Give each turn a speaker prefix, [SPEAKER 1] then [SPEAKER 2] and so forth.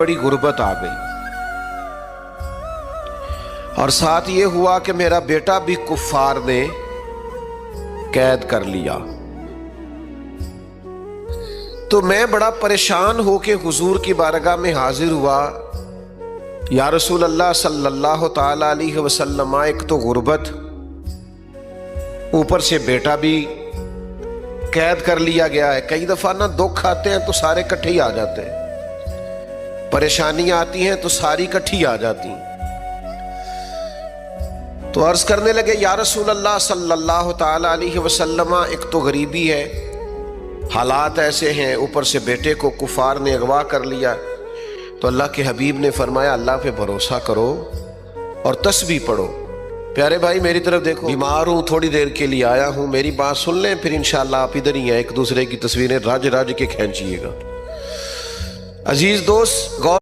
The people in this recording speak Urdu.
[SPEAKER 1] بڑی غربت آ گئی، اور ساتھ یہ ہوا کہ میرا بیٹا بھی کفار نے قید کر لیا۔ تو میں بڑا پریشان ہو کے حضور کی بارگاہ میں حاضر ہوا، یا رسول اللہ صلی اللہ تعالی علیہ وسلم، ایک تو غربت، اوپر سے بیٹا بھی قید کر لیا گیا ہے۔ کئی دفعہ نا دکھ آتے ہیں تو سارے کٹھے ہی آ جاتے ہیں، پریشانیاں آتی ہیں تو ساری کٹھی آ جاتی ہیں۔ تو عرض کرنے لگے، یا رسول اللہ صلی اللہ تعالی علیہ وسلم، ایک تو غریبی ہے، حالات ایسے ہیں، اوپر سے بیٹے کو کفار نے اغوا کر لیا۔ تو اللہ کے حبیب نے فرمایا، اللہ پہ بھروسہ کرو اور تسبیح پڑھو۔ پیارے بھائی میری طرف دیکھو، بیمار ہوں، تھوڑی دیر کے لیے آیا ہوں، میری بات سن لیں، پھر انشاءاللہ آپ ادھر ہی ہیں، ایک دوسرے کی تصویریں رج رج کے کھینچیے گا۔ عزیز دوست، غور